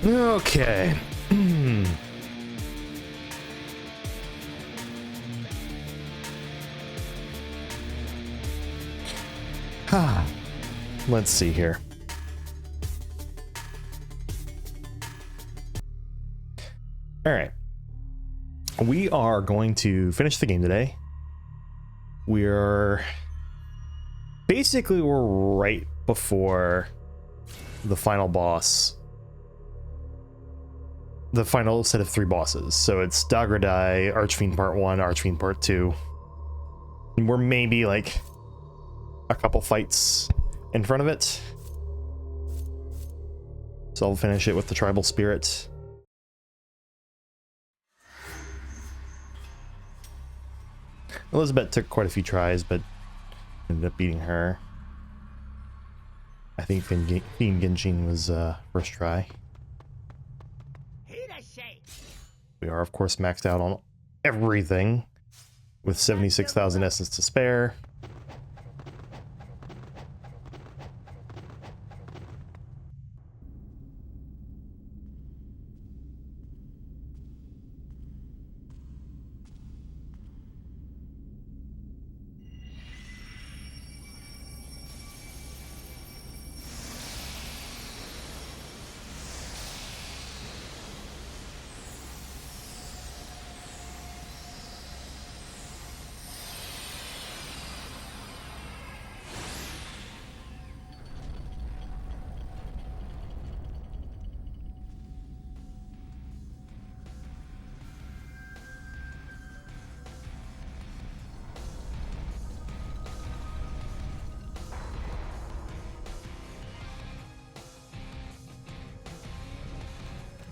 Okay. Let's see here. All right. We are going to finish the game today. We're right before the final boss. The final set of 3 bosses. So it's Dagradai, Archfiend Part 1, Archfiend Part 2. And we're maybe like a couple fights in front of it. So I'll finish it with the Tribal Spirit. Elizabeth took quite a few tries, but ended up beating her. I think Fiend Genshin was first try. We are, of course, maxed out on everything with 76,000 essence to spare.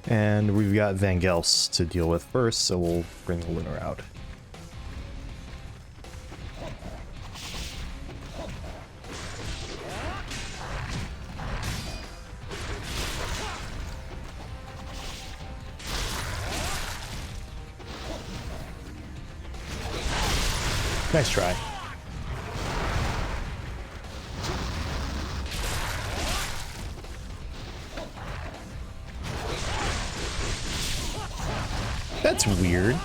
And we've got Vangels to deal with first, so we'll bring the Lunar out. Nice try. That's weird.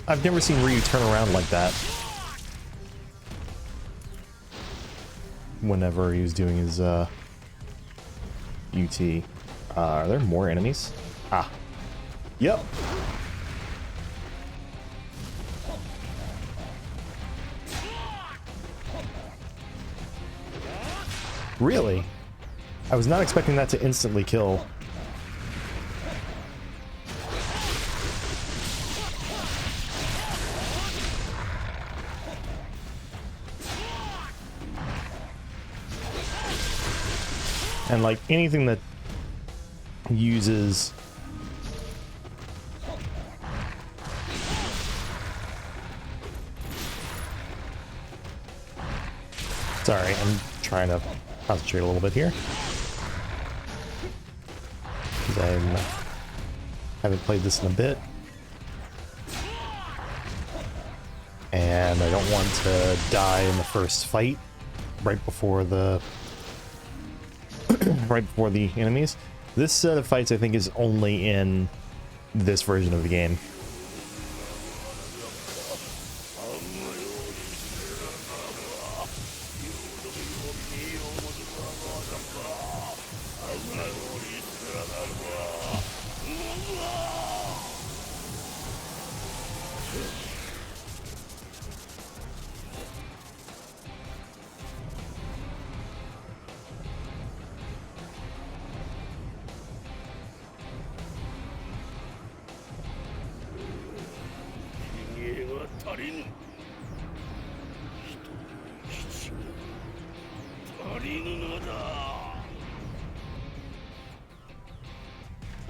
I've never seen Ryu turn around like that whenever he was doing his UT. Are there more enemies? Ah. Yep. Really? I was not expecting that to instantly kill. And like anything that uses sorry, I'm trying to concentrate a little bit here because I haven't played this in a bit and I don't want to die in the first fight right before the enemies. This set of fights I think is only in this version of the game.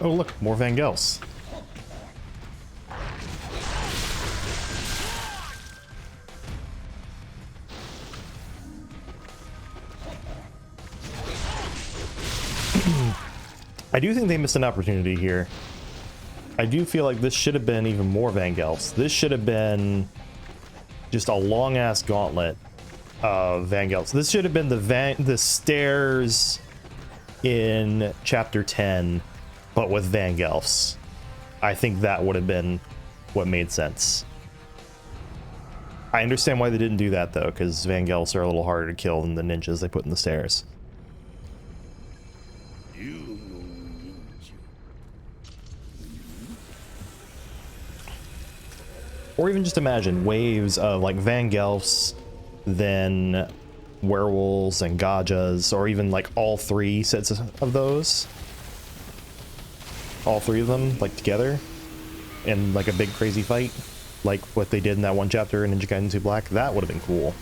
Oh look, more Vangels. I do think they missed an opportunity here. I do feel like this should have been even more Vangels. This should have been just a long-ass gauntlet of Vangels. This should have been the stairs in chapter 10, but with Vangelfs. I think that would have been what made sense. I understand why they didn't do that though, because Vangelfs are a little harder to kill than the ninjas they put in the stairs. Or even just imagine waves of like Vangelfs, then werewolves and Gajas, or even like all three sets of those. All three of them like together in like a big crazy fight, like what they did in that one chapter in Ninja Gaiden 2 Black. That would have been cool.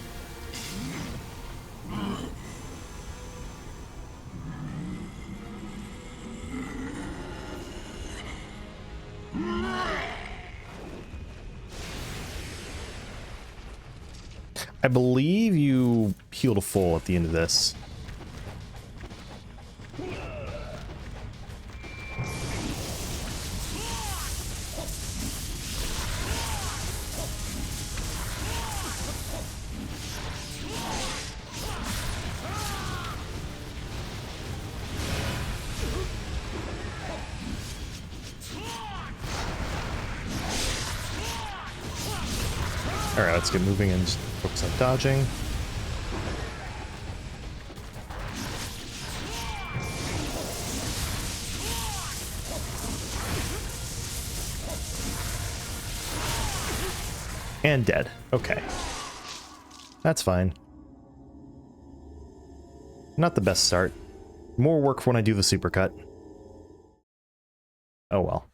I believe you heal to full at the end of this. Alright, let's get moving and just focus on dodging. And dead. Okay. That's fine. Not the best start. More work when I do the supercut. Oh well.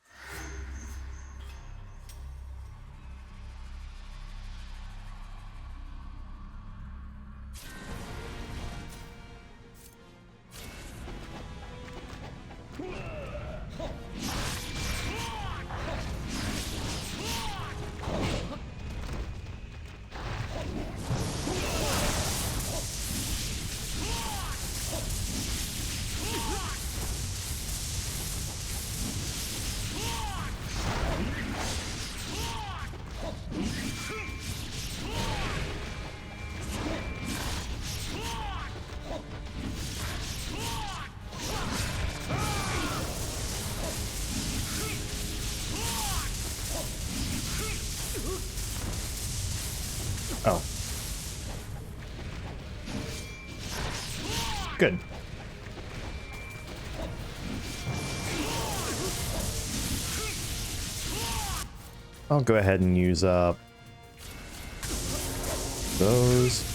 Oh. Good. I'll go ahead and use up those.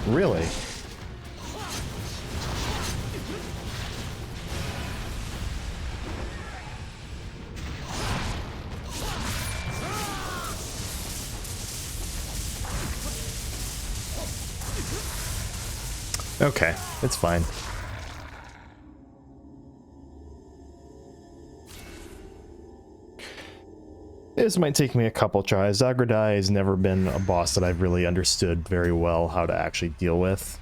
Really? Okay, it's fine. This might take me a couple tries. Zagradai has never been a boss that I've really understood very well how to actually deal with.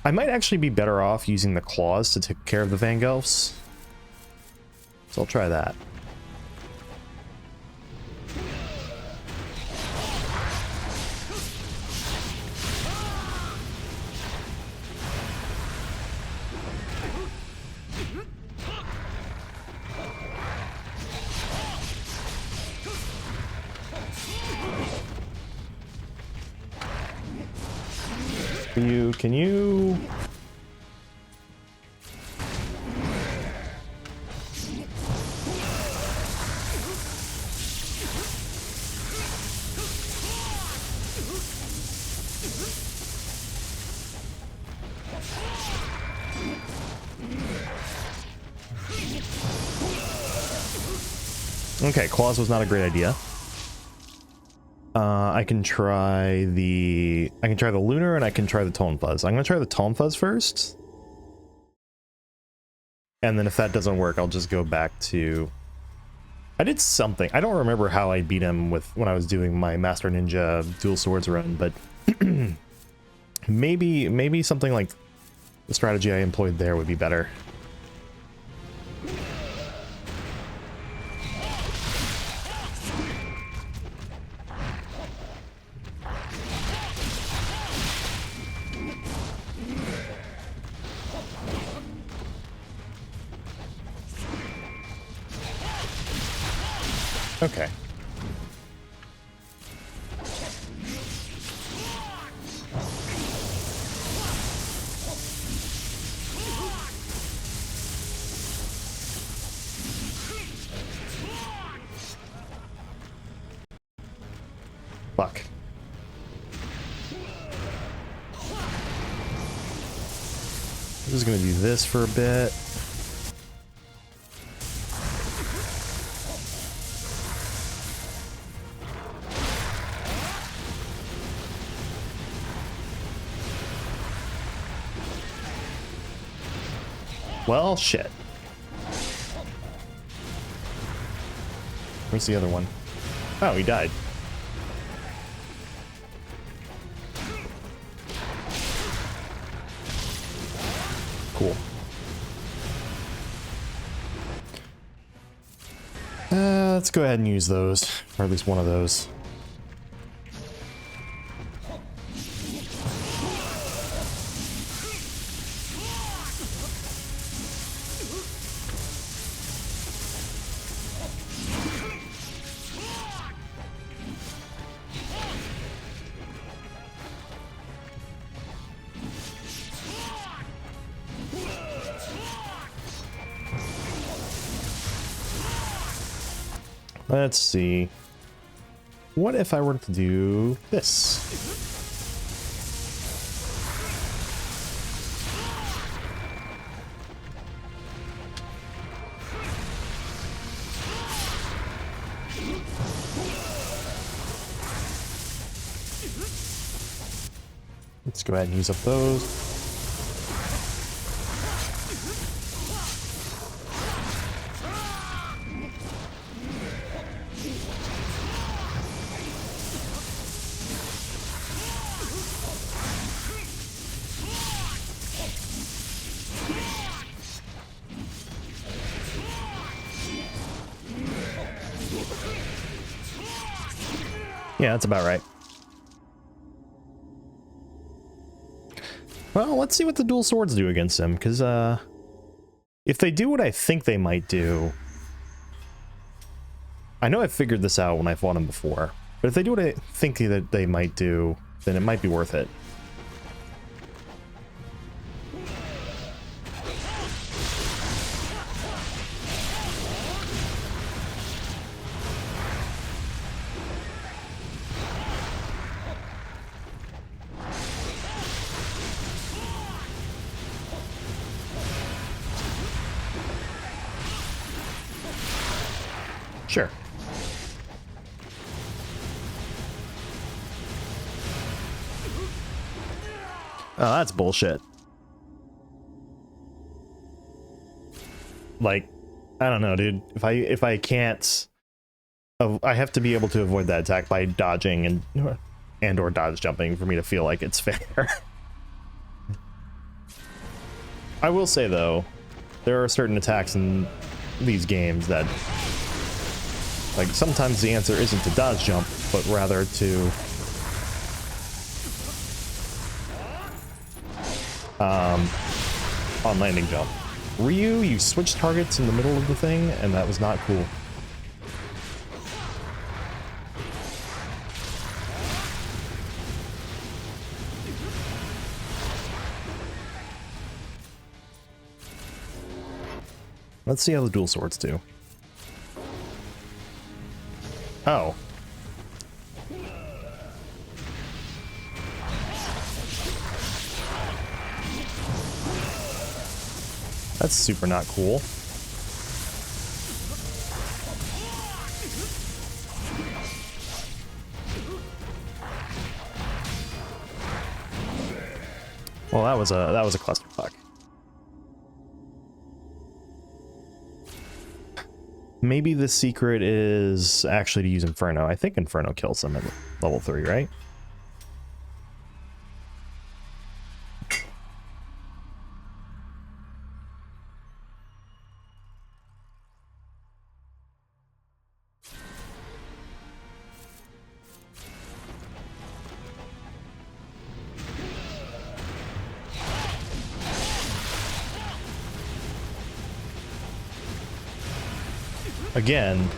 I might actually be better off using the claws to take care of the Vangelfs. So I'll try that. Can you... Okay, claws was not a great idea. I can try the lunar and I can try the tone fuzz. I'm gonna try the tone fuzz first. And then if that doesn't work, I'll just go back to... I did something. I don't remember how I beat him when I was doing my Master Ninja Dual Swords run, but maybe something like the strategy I employed there would be better. Okay. Fuck. I'm just gonna do this for a bit. Well, shit. Where's the other one? Oh, he died. Cool. Let's go ahead and use those, or at least one of those. Let's see. What if I were to do this? Let's go ahead and use up those. Yeah, that's about right. Well, let's see what the dual swords do against him, because if they do what I think they might do... I know I figured this out when I fought him before, but if they do what I think that they might do, then it might be worth it. Sure. Oh, that's bullshit. Like, I don't know, dude. If I can't, I have to be able to avoid that attack by dodging and or dodge jumping for me to feel like it's fair. I will say though, there are certain attacks in these games that, like, sometimes the answer isn't to dodge jump, but rather to on landing jump. Ryu, you switched targets in the middle of the thing, and that was not cool. Let's see how the dual swords do. Oh. That's super not cool. Well, that was a clusterfuck. Maybe the secret is actually to use Inferno. I think Inferno kills them at level 3, right? Again.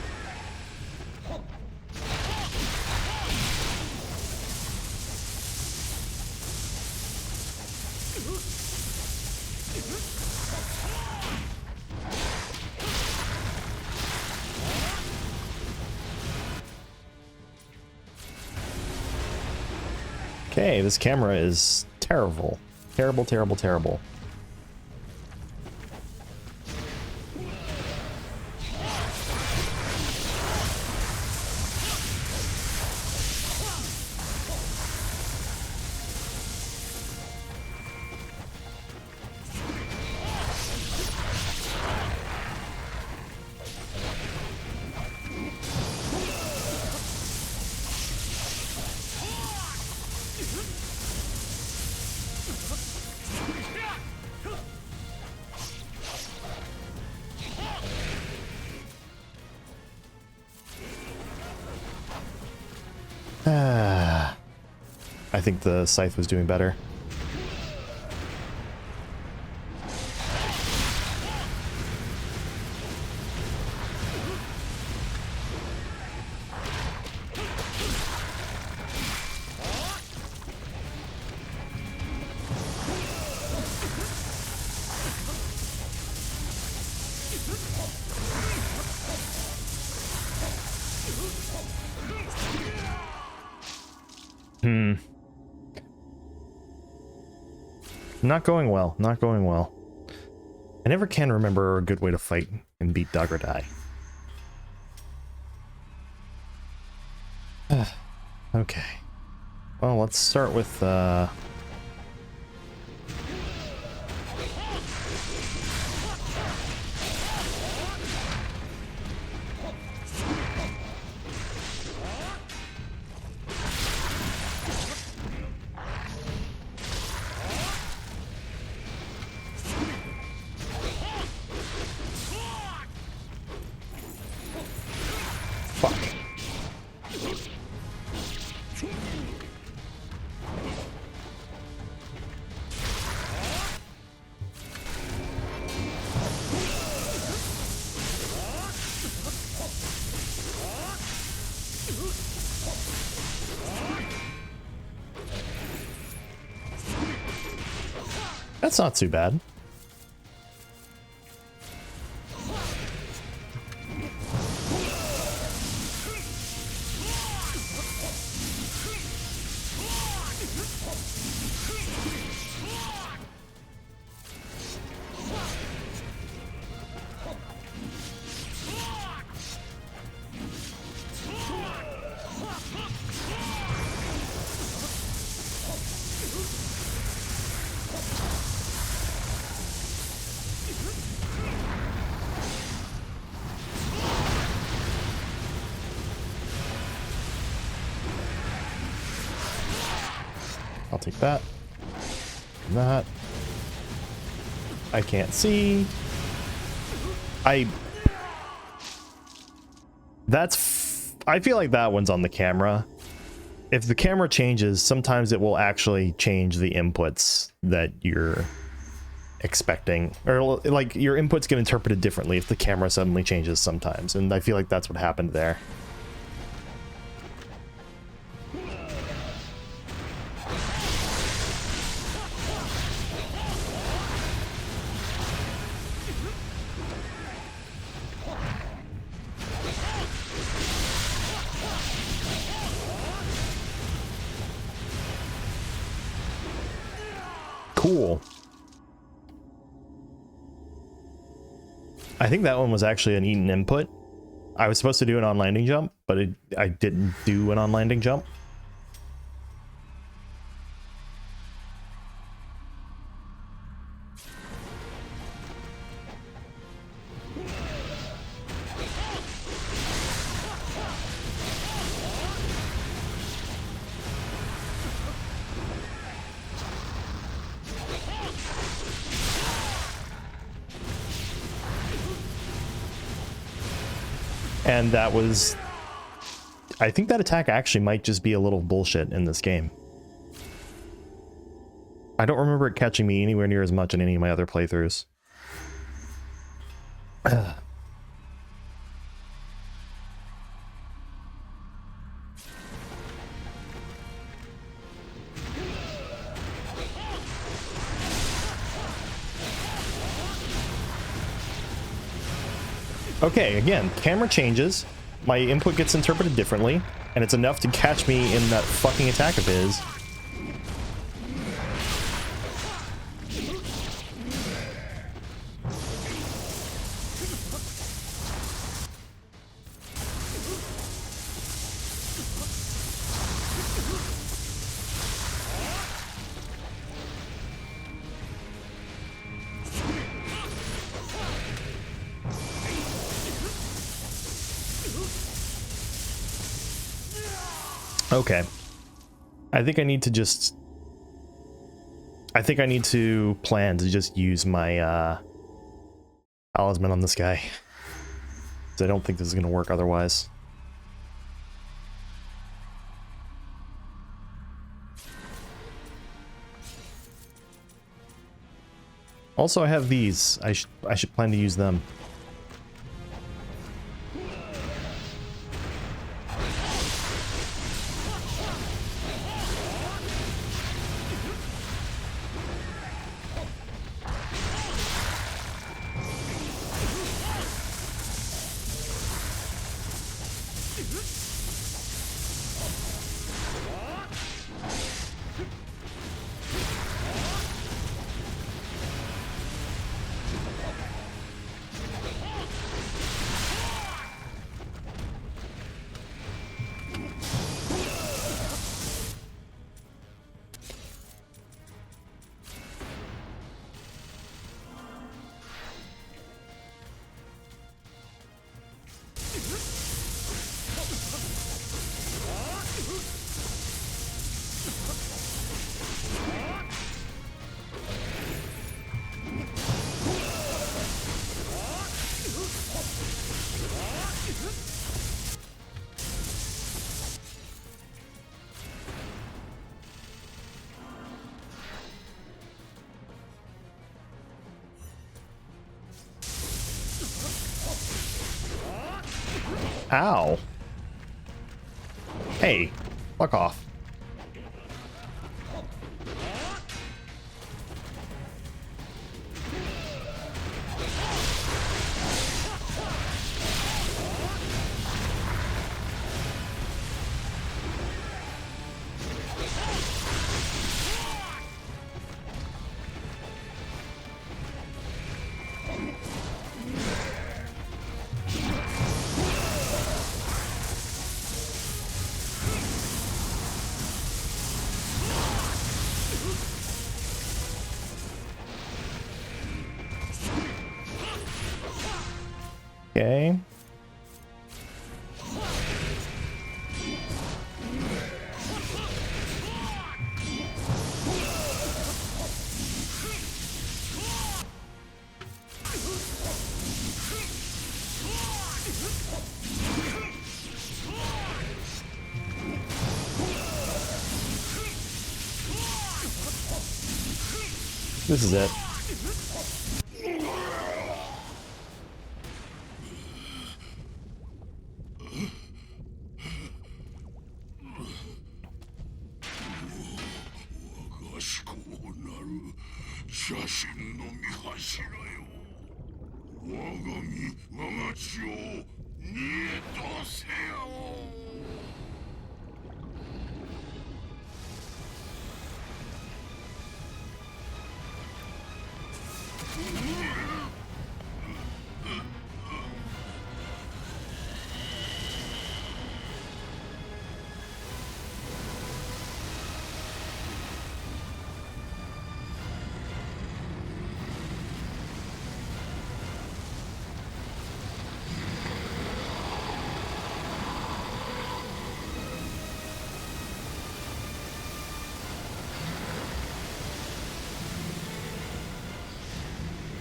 Okay, this camera is terrible. Terrible, terrible, terrible. I think the scythe was doing better. Not going well. Not going well. I never can remember a good way to fight and beat Dog or Die. Okay. Well, let's start with that's not too bad. I'll take that. That. I can't see. I feel like that one's on the camera. If the camera changes, sometimes it will actually change the inputs that you're expecting. Or like your inputs get interpreted differently if the camera suddenly changes sometimes. And I feel like that's what happened there. Cool. I think that one was actually an eaten input. I was supposed to do an on-landing jump, but I didn't do an on-landing jump. And that was... I think that attack actually might just be a little bullshit in this game. I don't remember it catching me anywhere near as much in any of my other playthroughs. Okay, again, camera changes, my input gets interpreted differently, and it's enough to catch me in that fucking attack of his. Okay. I think I need to plan to just use my talisman on this guy. 'Cause I don't think this is gonna work otherwise. Also, I have these. I should plan to use them. Ow. Hey, fuck off. Okay. This is it.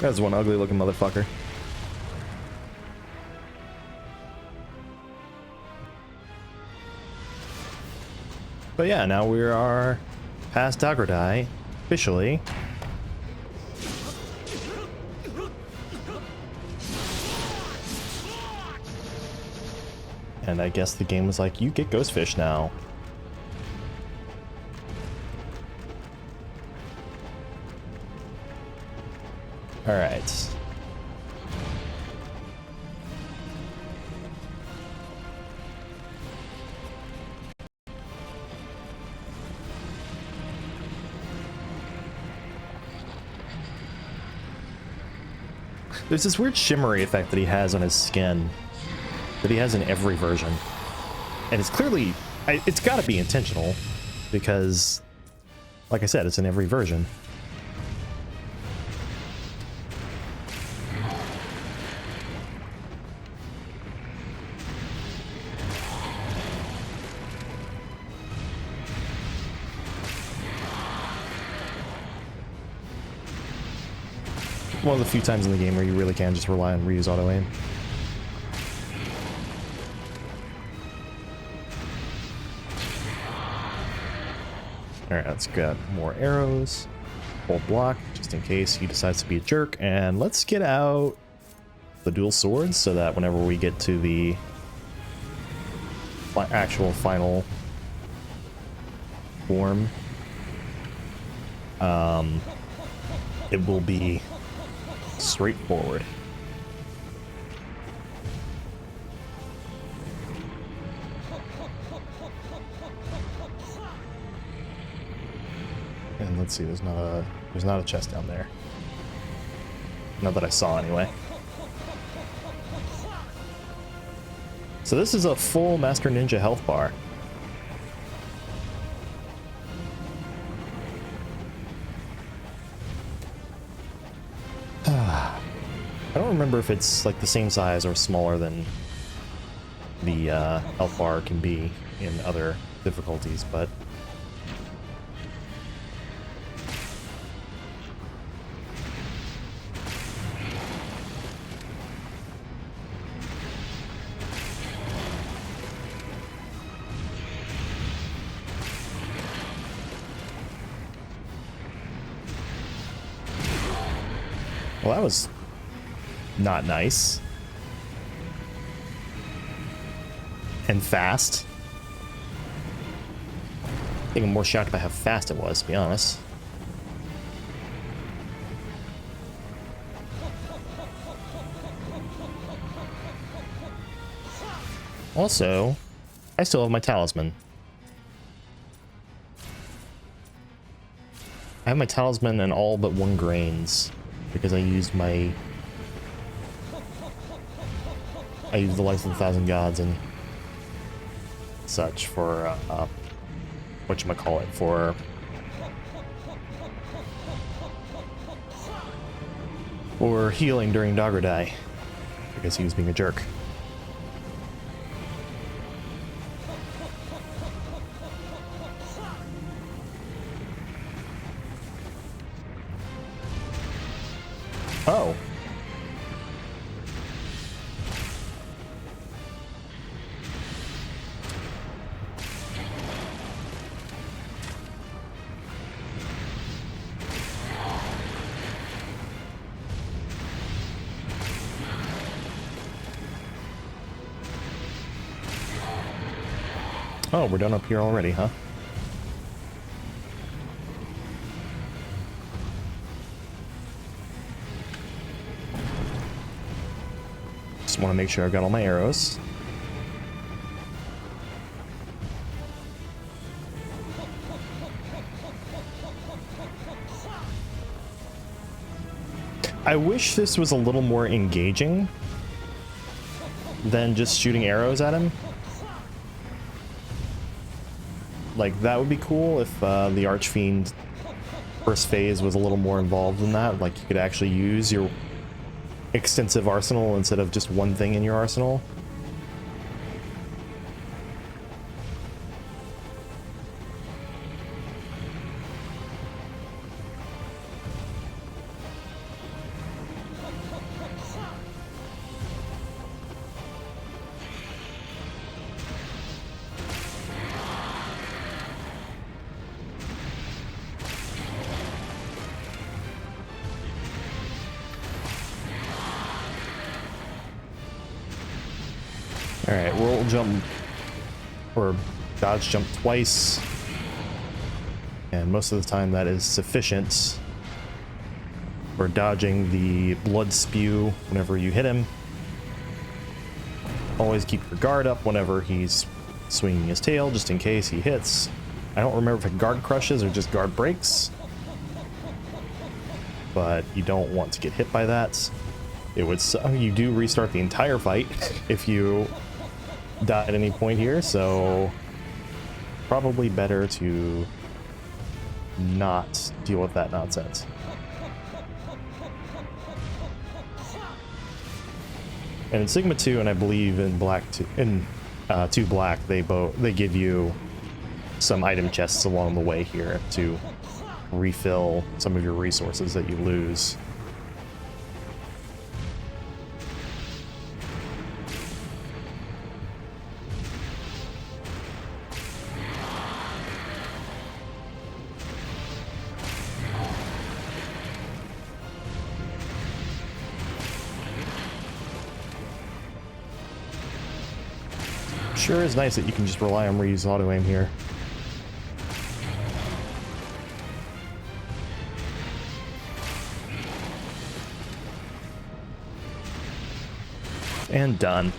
That's one ugly looking motherfucker. But yeah, now we are past Dagradai, officially. And I guess the game was like, you get Ghostfish now. Alright. There's this weird shimmery effect that he has on his skin that he has in every version. And it's clearly, it's got to be intentional because, like I said, it's in every version. One of the few times in the game where you really can just rely on reuse auto aim. Alright, let's get more arrows. Hold block, just in case he decides to be a jerk. And let's get out the dual swords so that whenever we get to the actual final form, it will be straightforward. And let's see, there's not a chest down there. Not that I saw anyway. So this is a full Master Ninja health bar. I don't remember if it's like the same size or smaller than the health bar can be in other difficulties, but well, that was not nice. And fast. I think I'm more shocked by how fast it was, to be honest. Also, I still have my talisman. I have my talisman and all but 1 grains because I used the Life of the Thousand Gods and such for whatchamacallit, for healing during Dagradai because he was being a jerk. Oh. Oh, we're done up here already, huh? Just want to make sure I've got all my arrows. I wish this was a little more engaging than just shooting arrows at him. Like, that would be cool if the Archfiend first phase was a little more involved in that. Like, you could actually use your extensive arsenal instead of just one thing in your arsenal. Alright, roll jump, or dodge jump twice, and most of the time that is sufficient for dodging the blood spew whenever you hit him. Always keep your guard up whenever he's swinging his tail, just in case he hits. I don't remember if it guard crushes or just guard breaks, but you don't want to get hit by that. It would you do restart the entire fight if you die at any point here, so probably better to not deal with that nonsense. And in Sigma 2, and I believe in Black 2, in 2 Black, they give you some item chests along the way here to refill some of your resources that you lose. Sure is nice that you can just rely on Ryu's auto aim here. And done.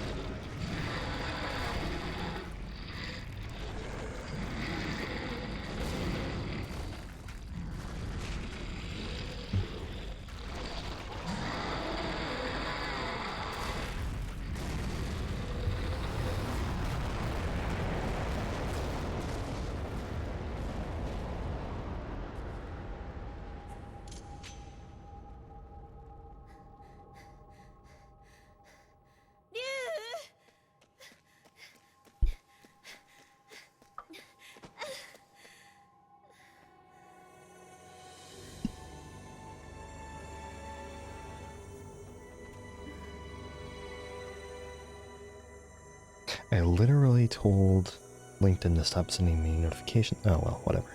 I literally told LinkedIn to stop sending me notifications. Oh, well, whatever.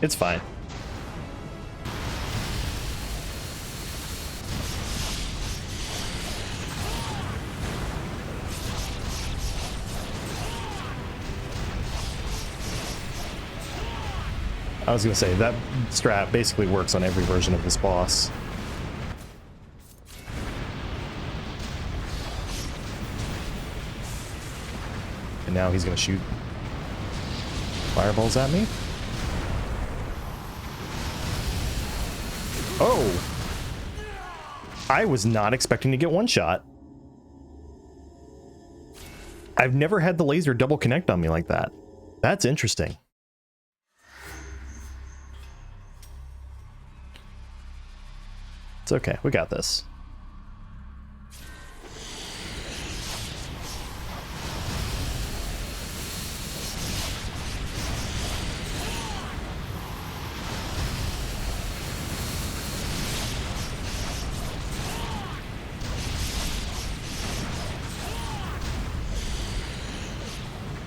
It's fine. I was gonna say, that strat basically works on every version of this boss. And now he's gonna shoot fireballs at me. Oh! I was not expecting to get one shot. I've never had the laser double connect on me like that. That's interesting. It's okay, we got this.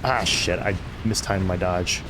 Ah, shit, I mistimed my dodge.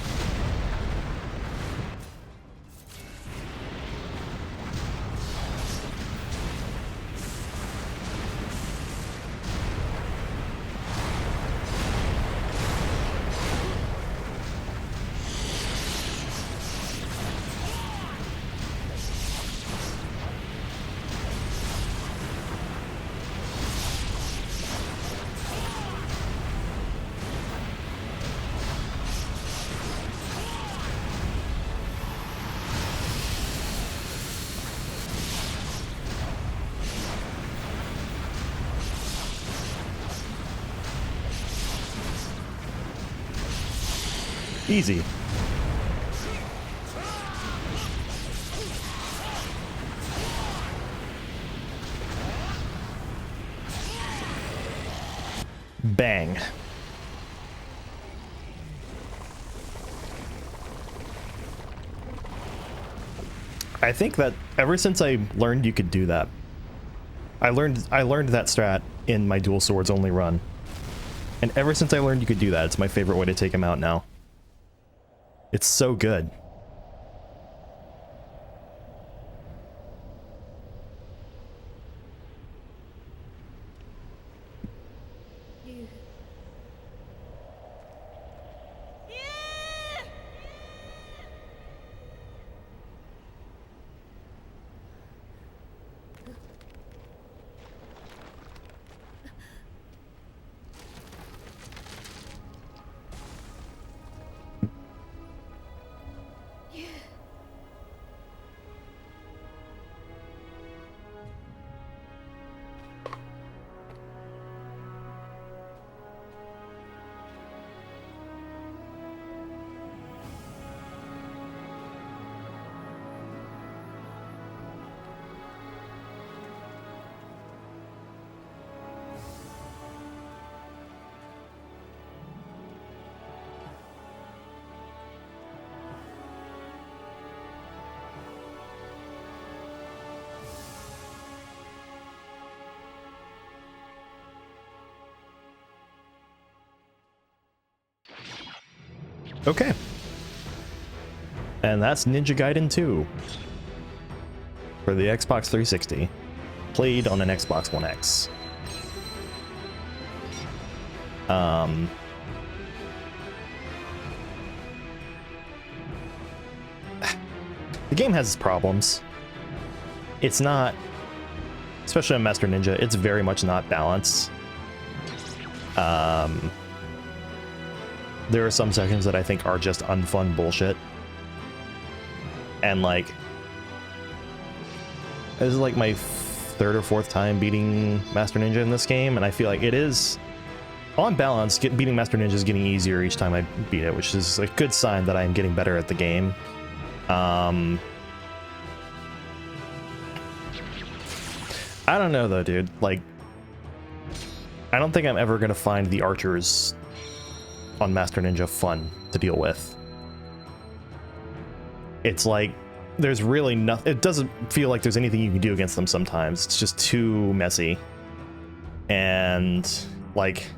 Easy. Bang. I think that ever since I learned you could do that, I learned that strat in my dual swords only run. And ever since I learned you could do that, it's my favorite way to take him out now. It's so good. Okay. And that's Ninja Gaiden 2 for the Xbox 360, played on an Xbox One X. The game has its problems. It's not, especially on Master Ninja, it's very much not balanced. There are some sections that I think are just unfun bullshit. And like, this is like my third or fourth time beating Master Ninja in this game, and I feel like it is, on balance, beating Master Ninja is getting easier each time I beat it, which is a good sign that I am getting better at the game. I don't know though, dude. Like, I don't think I'm ever gonna find the archers on Master Ninja fun to deal with. It's like there's really nothing. It doesn't feel like there's anything you can do against them sometimes. It's just too messy. And like,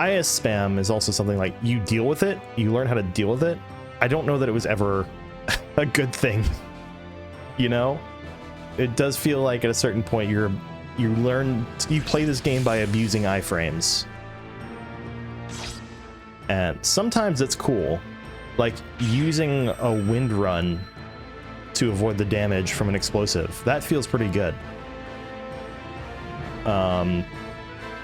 IS spam is also something like you deal with it, you learn how to deal with it. I don't know that it was ever a good thing. You know? It does feel like at a certain point you play this game by abusing iframes. And sometimes it's cool, like using a wind run to avoid the damage from an explosive. That feels pretty good.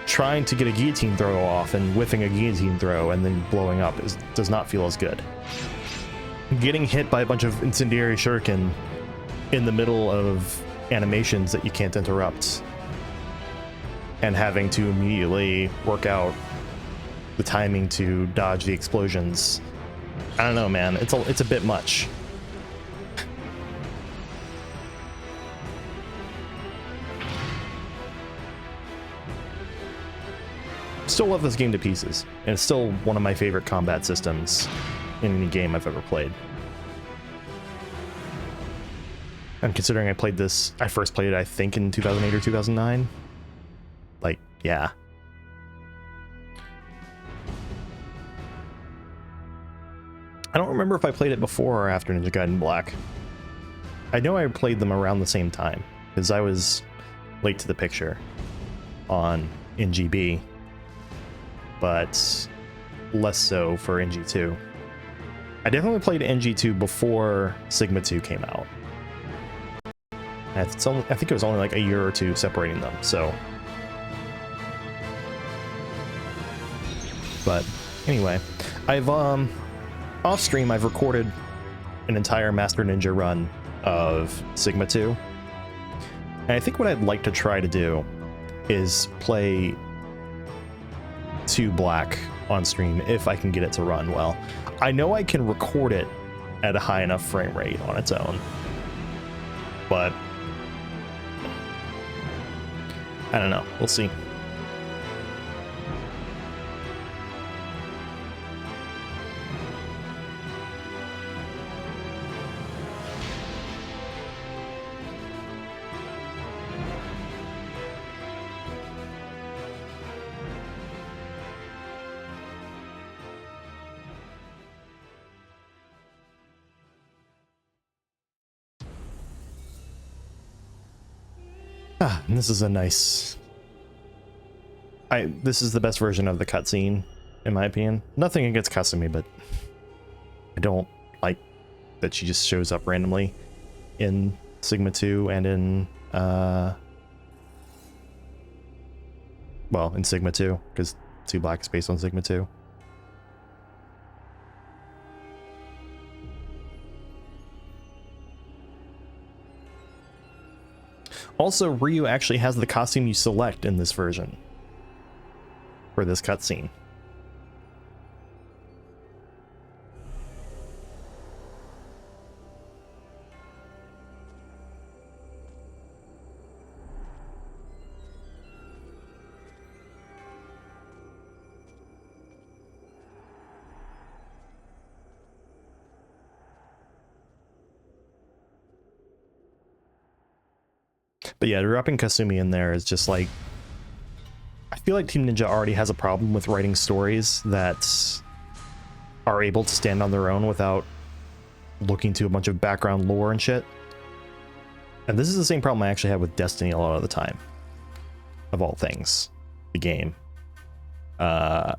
Trying to get a guillotine throw off and whiffing a guillotine throw and then blowing up does not feel as good. Getting hit by a bunch of incendiary shuriken in the middle of animations that you can't interrupt and having to immediately work out the timing to dodge the explosions. I don't know, man. It's a bit much. Still love this game to pieces, and it's still one of my favorite combat systems in any game I've ever played. And considering I first played it, I think, in 2008 or 2009. Like, yeah. I don't remember if I played it before or after Ninja Gaiden Black. I know I played them around the same time, because I was late to the picture on NGB, but less so for NG2. I definitely played NG2 before Sigma 2 came out. I think it was only like a year or two separating them, so. But anyway, I've off stream I've recorded an entire Master Ninja run of Sigma 2. And I think what I'd like to try to do is play 2 black on stream if I can get it to run well. I know I can record it at a high enough frame rate on its own, but I don't know. We'll see. Ah, and this is a nice... This is the best version of the cutscene, in my opinion. Nothing against Kasumi, but I don't like that she just shows up randomly in Sigma 2 and in, well, in Sigma 2, because 2 Black is based on Sigma 2. Also, Ryu actually has the costume you select in this version for this cutscene. But yeah, dropping Kasumi in there is just like... I feel like Team Ninja already has a problem with writing stories that are able to stand on their own without looking to a bunch of background lore and shit. And this is the same problem I actually have with Destiny a lot of the time. Of all things. The game. A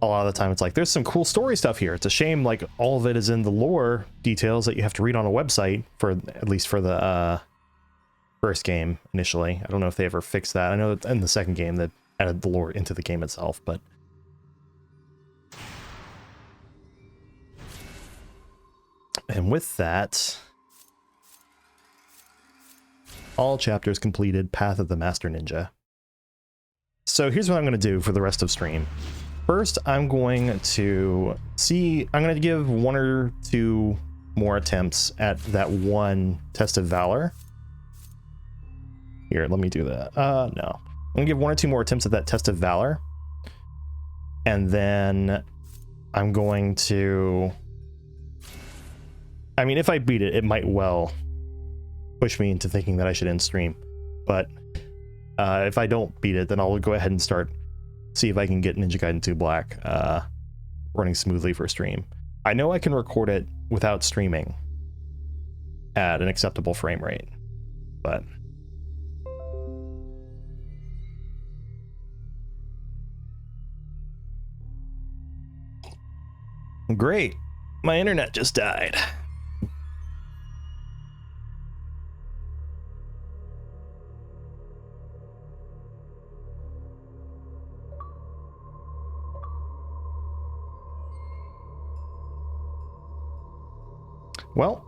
lot of the time it's like, there's some cool story stuff here. It's a shame like all of it is in the lore details that you have to read on a website, for at least for the first game initially. I don't know if they ever fixed that. I know that in the second game that added the lore into the game itself, but and with that, all chapters completed, Path of the Master Ninja. So here's what I'm going to do for the rest of stream. First, I'm going to give 1 or 2 more attempts at that one Test of Valor. Here, let me do that. No. I'm gonna give 1 or 2 more attempts at that Test of Valor. And then I'm going to... I mean, if I beat it, it might well push me into thinking that I should end stream. But if I don't beat it, then I'll go ahead and see if I can get Ninja Gaiden 2 Black running smoothly for stream. I know I can record it without streaming at an acceptable frame rate, but... Great. My internet just died. Well,